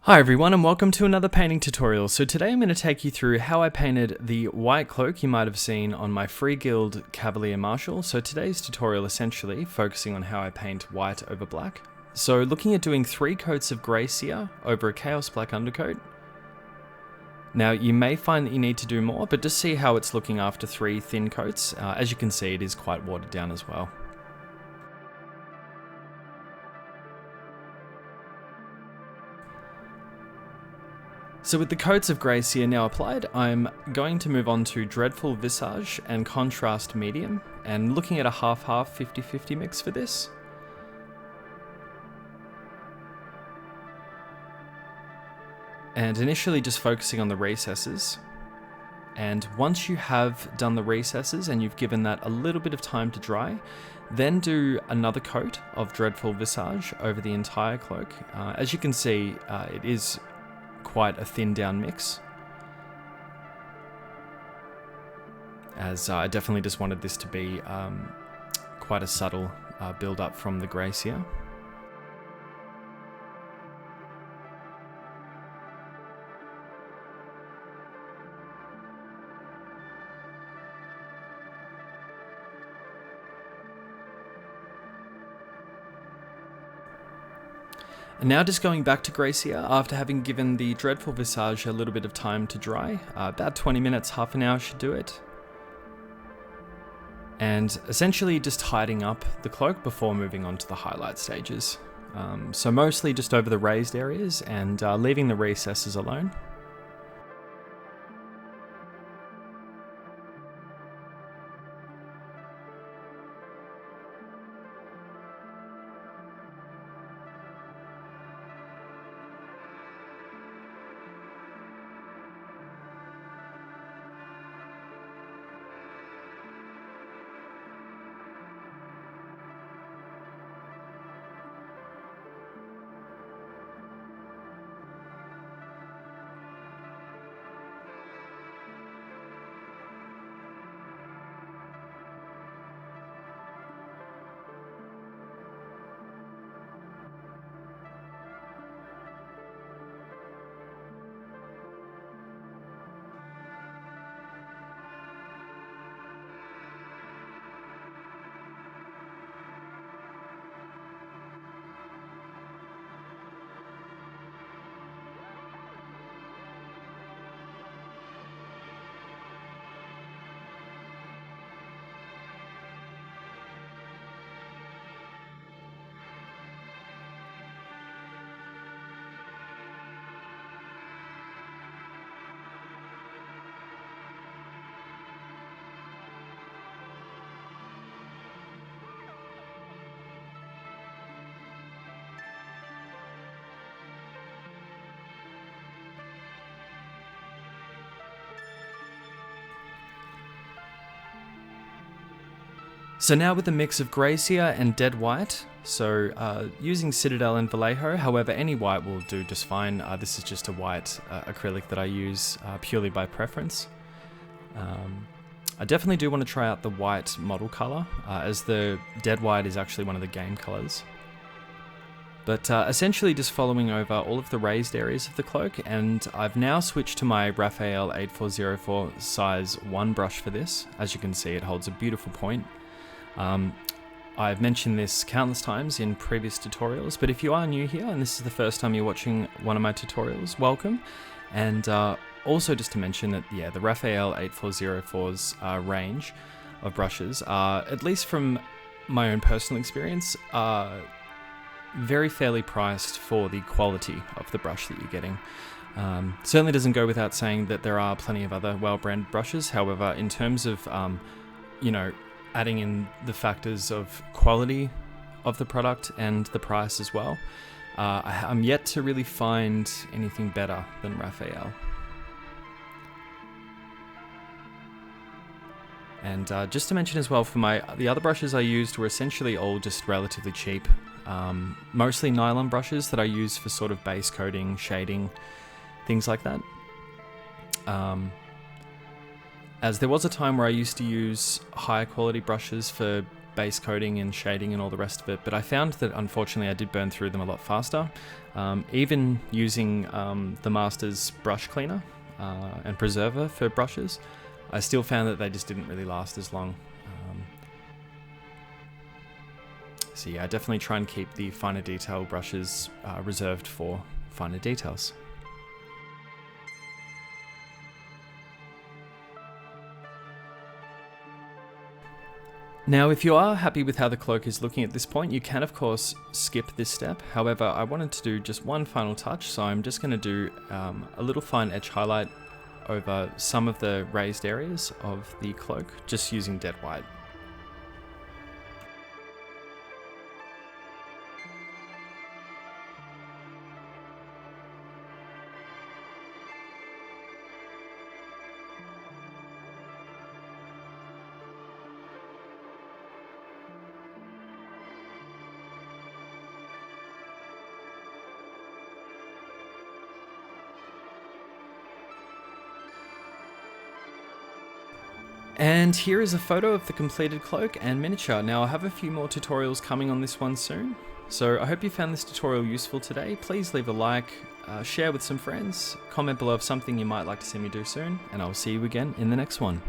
Hi everyone and welcome to another painting tutorial. So today I'm going to take you through how I painted the white cloak you might have seen on my Free Guild Cavalier Marshal. So today's tutorial essentially focusing on how I paint white over black. So looking at doing 3 coats of grey SEER over a chaos black undercoat. Now you may find that you need to do more, but just see how it's looking after 3 thin coats. As you can see, it is quite watered down as well. So with the coats of grey SEER now applied, I'm going to move on to Dreadful Visage and Contrast Medium, and looking at a half-half 50-50 mix for this. And initially just focusing on the recesses. And once you have done the recesses and you've given that a little bit of time to dry, then do another coat of Dreadful Visage over the entire cloak. As you can see, it is quite a thin down mix, as I definitely just wanted this to be quite a subtle build up from the grey SEER. And now just going back to grey SEER after having given the Dreadful Visage a little bit of time to dry. About 20 minutes, half an hour should do it. And essentially just hiding up the cloak before moving on to the highlight stages. So mostly just over the raised areas and leaving the recesses alone. So now with a mix of grey SEER and dead white, so using Citadel and Vallejo, however any white will do just fine. This is just a white acrylic that I use purely by preference. I definitely do want to try out the white model colour, as the dead white is actually one of the game colours. But essentially just following over all of the raised areas of the cloak, and I've now switched to my Raphael 8404 size 1 brush for this. As you can see, it holds a beautiful point. I've mentioned this countless times in previous tutorials, but if you are new here and this is the first time you're watching one of my tutorials, welcome. And also just to mention that, yeah, the Raphael 8404's range of brushes are, at least from my own personal experience, very fairly priced for the quality of the brush that you're getting. Certainly doesn't go without saying that there are plenty of other well-branded brushes. However, in terms of, you know, adding in the factors of quality of the product and the price as well, I'm yet to really find anything better than Raphael. And just to mention as well, for the other brushes I used were essentially all just relatively cheap, mostly nylon brushes that I use for sort of base coating, shading, things like that. as there was a time where I used to use higher quality brushes for base coating and shading and all the rest of it, but I found that unfortunately I did burn through them a lot faster. Even using the Master's brush cleaner and preserver for brushes, I still found that they just didn't really last as long. So yeah, I definitely try and keep the finer detail brushes reserved for finer details. Now, if you are happy with how the cloak is looking at this point, you can of course skip this step. However, I wanted to do just one final touch, so I'm just going to do a little fine edge highlight over some of the raised areas of the cloak, just using dead white. And here is a photo of the completed cloak and miniature. Now I have a few more tutorials coming on this one soon, so I hope you found this tutorial useful today. Please leave a like, share with some friends, comment below of something you might like to see me do soon, and I'll see you again in the next one.